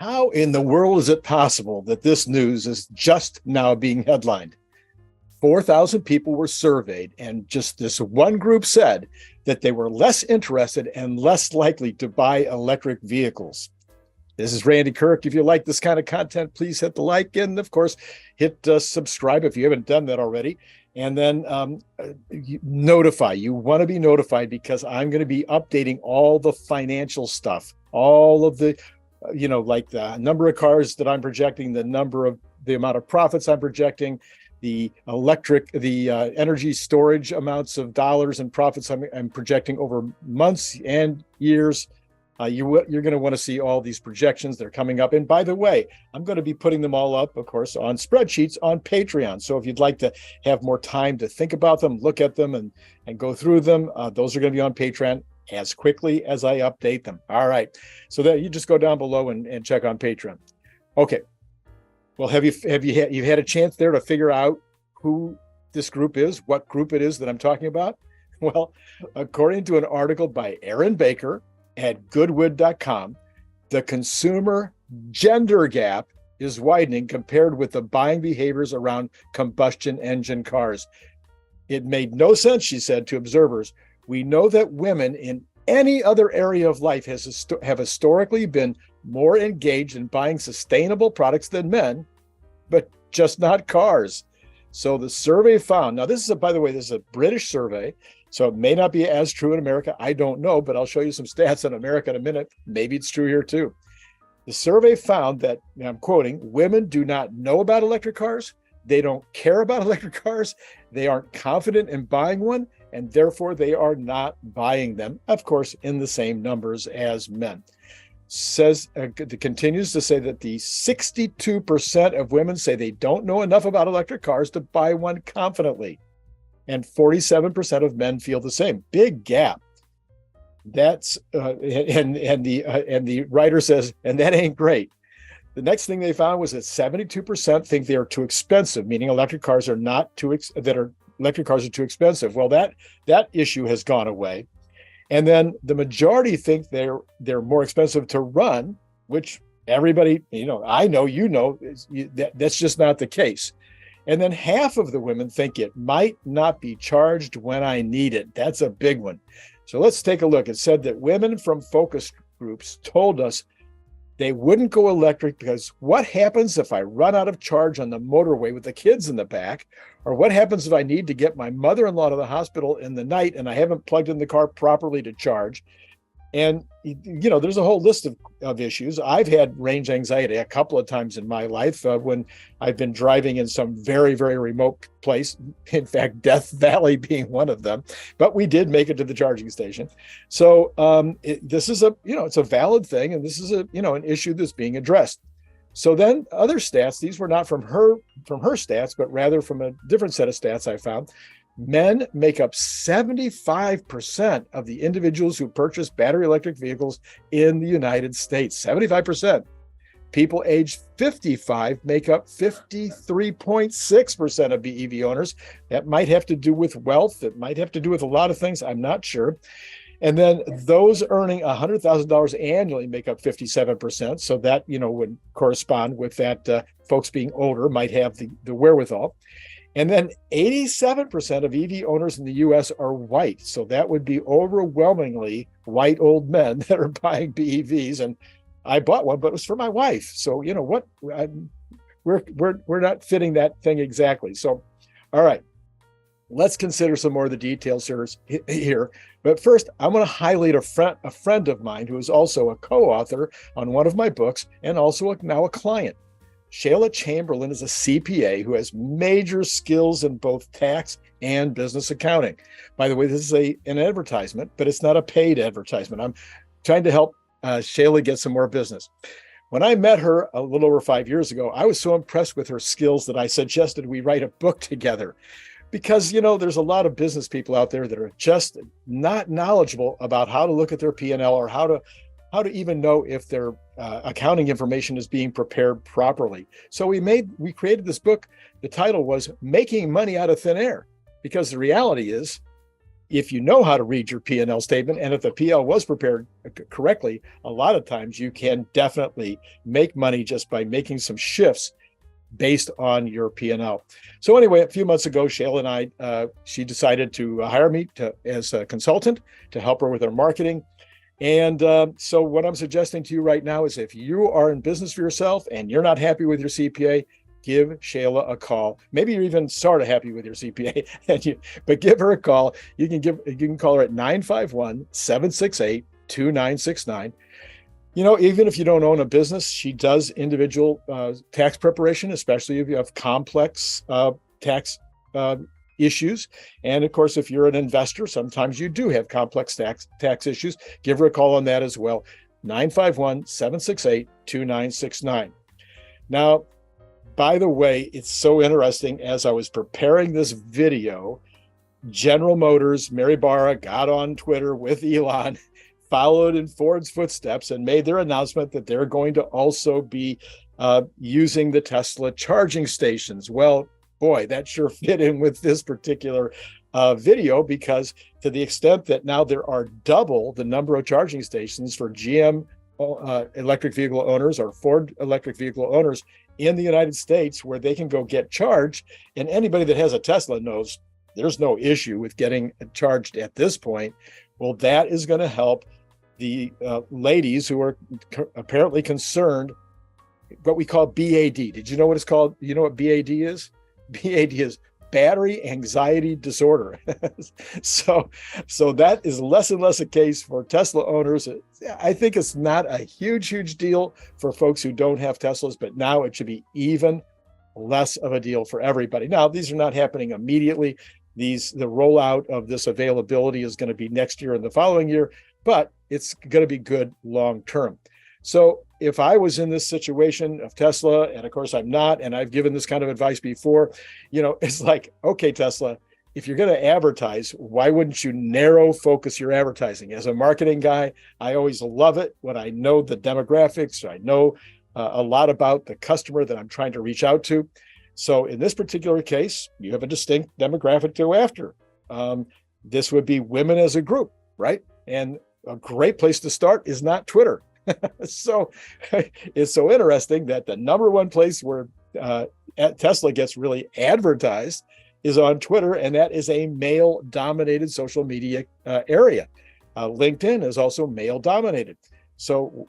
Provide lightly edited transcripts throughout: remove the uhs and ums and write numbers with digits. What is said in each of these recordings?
How in the world is it possible that this news is just now being headlined? 4,000 people were surveyed, and just this one group said that they were less interested and less likely to buy electric vehicles. This is Randy Kirk. If you like this kind of content, please hit the like and, of course, hit subscribe if you haven't done that already. And then notify. You want to be notified because I'm going to be updating all the financial stuff, all of the, like the number of cars that I'm projecting, the amount of profits I'm projecting, the energy storage amounts of dollars and profits I'm projecting over months and years. You're going to want to see all these projections that are coming up. And by the way, I'm going to be putting them all up, of course, on spreadsheets on Patreon. So if you'd like to have more time to think about them, look at them and go through them, those are going to be on Patreon as quickly as I update them. All right. So that you just go down below and check on Patreon. Okay. Well, have you had a chance there to figure out who this group is, what group it is that I'm talking about? Well, according to an article by Aaron Baker at goodwood.com, the consumer gender gap is widening compared with the buying behaviors around combustion engine cars. It made no sense, she said, to observers. We know that women in any other area of life have historically been more engaged in buying sustainable products than men, but just not cars. So the survey found, now this is by the way, this is a British survey, so it may not be as true in America. I don't know, but I'll show you some stats on America in a minute. Maybe it's true here too. The survey found that, and I'm quoting, women do not know about electric cars. They don't care about electric cars. They aren't confident in buying one, and therefore they are not buying them, of course, in the same numbers as men. Continues to say that the 62% of women say they don't know enough about electric cars to buy one confidently. And 47% of men feel the same. Big gap. That's and the writer says, and that ain't great. The next thing they found was that 72% think they are too expensive, meaning electric cars are too expensive. Well, that issue has gone away. And then the majority think they're more expensive to run, which everybody, I know, that's just not the case. And then half of the women think it might not be charged when I need it. That's a big one. So let's take a look. It said that women from focus groups told us they wouldn't go electric because what happens if I run out of charge on the motorway with the kids in the back? Or what happens if I need to get my mother-in-law to the hospital in the night and I haven't plugged in the car properly to charge? And, there's a whole list of issues. I've had range anxiety a couple of times in my life when I've been driving in some very, very remote place. In fact, Death Valley being one of them. But we did make it to the charging station. So this is it's a valid thing. And this is an issue that's being addressed. So then other stats, these were not from her stats, but rather from a different set of stats I found. Men make up 75% of the individuals who purchase battery electric vehicles in the United States. 75%. People aged 55 make up 53.6% of BEV owners. That might have to do with wealth. It might have to do with a lot of things. I'm not sure. And then those earning $100,000 annually make up 57%. So that, would correspond with that folks being older might have the wherewithal. And then 87% of EV owners in the U.S. are white. So that would be overwhelmingly white old men that are buying BEVs. And I bought one, but it was for my wife. So, we're not fitting that thing exactly. So, all right, let's consider some more of the details here. But first, I'm going to highlight a friend of mine who is also a co-author on one of my books and also now a client. Shayla Chamberlain is a CPA who has major skills in both tax and business accounting. By the way, this is an advertisement, but it's not a paid advertisement. I'm trying to help Shayla get some more business. When I met her a little over 5 years ago, I was so impressed with her skills that I suggested we write a book together. Because, there's a lot of business people out there that are just not knowledgeable about how to look at their P&L or how to even know if their accounting information is being prepared properly. So we created this book. The title was Making Money Out of Thin Air, because the reality is, if you know how to read your P&L statement, and if the PL was prepared correctly, a lot of times you can definitely make money just by making some shifts based on your P&L. So anyway, a few months ago, Shayla and I, she decided to hire me as a consultant to help her with her marketing. And so what I'm suggesting to you right now is if you are in business for yourself and you're not happy with your CPA, give Shayla a call. Maybe you're even sort of happy with your CPA, but give her a call. You can call her at 951-768-2969. Even if you don't own a business, she does individual tax preparation, especially if you have complex tax issues. And of course, if you're an investor, sometimes you do have complex tax issues. Give her a call on that as well. 951-768-2969. Now, by the way, it's so interesting. As I was preparing this video, General Motors, Mary Barra got on Twitter with Elon, followed in Ford's footsteps, and made their announcement that they're going to also be using the Tesla charging stations. Well, boy, that sure fit in with this particular video, because to the extent that now there are double the number of charging stations for GM electric vehicle owners or Ford electric vehicle owners in the United States where they can go get charged. And anybody that has a Tesla knows there's no issue with getting charged at this point. Well, that is going to help the ladies who are apparently concerned, what we call BAD. Did you know what it's called? You know what BAD is? BAD is battery anxiety disorder. So that is less and less a case for Tesla owners. I think it's not a huge deal for folks who don't have Teslas, but now it should be even less of a deal for everybody. Now, these are not happening immediately. The rollout of this availability is going to be next year and the following year, but it's going to be good long term. So if I was in this situation of Tesla, and of course I'm not, and I've given this kind of advice before, it's like, okay, Tesla, if you're going to advertise, why wouldn't you narrow focus your advertising? As a marketing guy, I always love it when I know the demographics, I know a lot about the customer that I'm trying to reach out to. So in this particular case, you have a distinct demographic to go after. This would be women as a group, right? And a great place to start is not Twitter. So it's so interesting that the number one place where Tesla gets really advertised is on Twitter, and that is a male-dominated social media area. LinkedIn is also male-dominated. So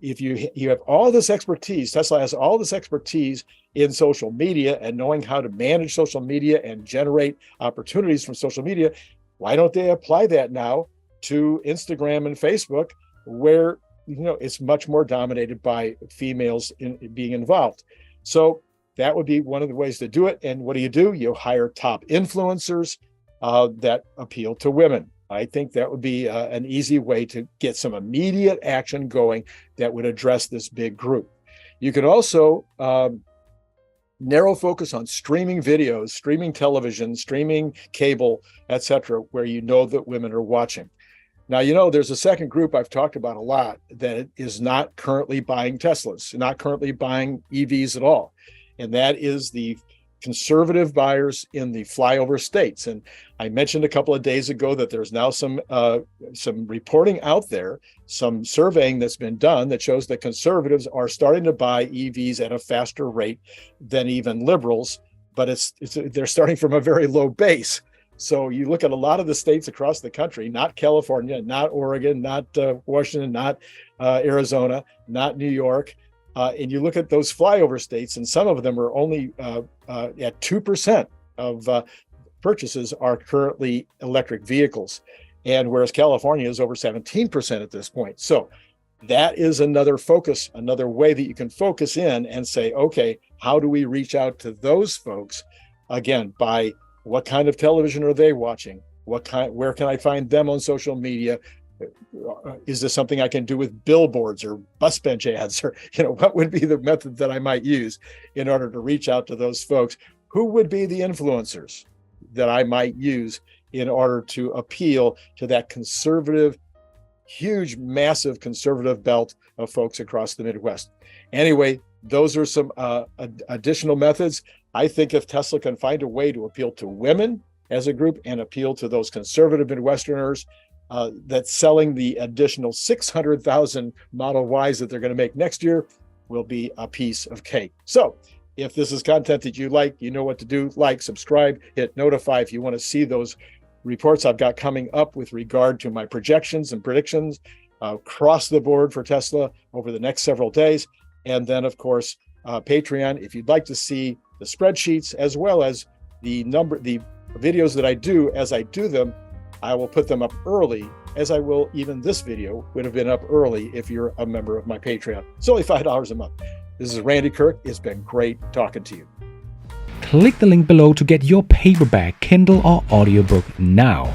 if you have all this expertise, Tesla has all this expertise in social media and knowing how to manage social media and generate opportunities from social media, why don't they apply that now to Instagram and Facebook, where it's much more dominated by females being involved? So that would be one of the ways to do it. And what do? You hire top influencers that appeal to women. I think that would be an easy way to get some immediate action going that would address this big group. You can also narrow focus on streaming videos, streaming television, streaming cable, etc., where you know that women are watching. Now, there's a second group I've talked about a lot that is not currently buying Teslas, not currently buying EVs at all. And that is the conservative buyers in the flyover states. And I mentioned a couple of days ago that there's now some reporting out there, some surveying that's been done that shows that conservatives are starting to buy EVs at a faster rate than even liberals, but they're starting from a very low base. So you look at a lot of the states across the country, not California, not Oregon, not Washington, not Arizona, not New York, and you look at those flyover states, and some of them are only at 2% of purchases are currently electric vehicles, and whereas California is over 17% at this point. So that is another focus, another way that you can focus in and say, okay, how do we reach out to those folks? Again, by what kind of television are they watching? Where can I find them on social media? Is this something I can do with billboards or bus bench ads? Or, what would be the method that I might use in order to reach out to those folks? Who would be the influencers that I might use in order to appeal to that conservative, huge, massive conservative belt of folks across the Midwest? Anyway, those are some additional methods. I think if Tesla can find a way to appeal to women as a group and appeal to those conservative Midwesterners that selling the additional 600,000 Model Ys that they're going to make next year will be a piece of cake. So if this is content that you like, you know what to do. Like, subscribe, hit notify if you want to see those reports I've got coming up with regard to my projections and predictions across the board for Tesla over the next several days. And then, of course, Patreon, if you'd like to see the spreadsheets as well as the videos that I do as I do them, I will put them up early, as I will even this video would have been up early if you're a member of my Patreon. It's only $5 a month. This is Randy Kirk. It's been great talking to you. Click the link below to get your paperback, Kindle, or audiobook now.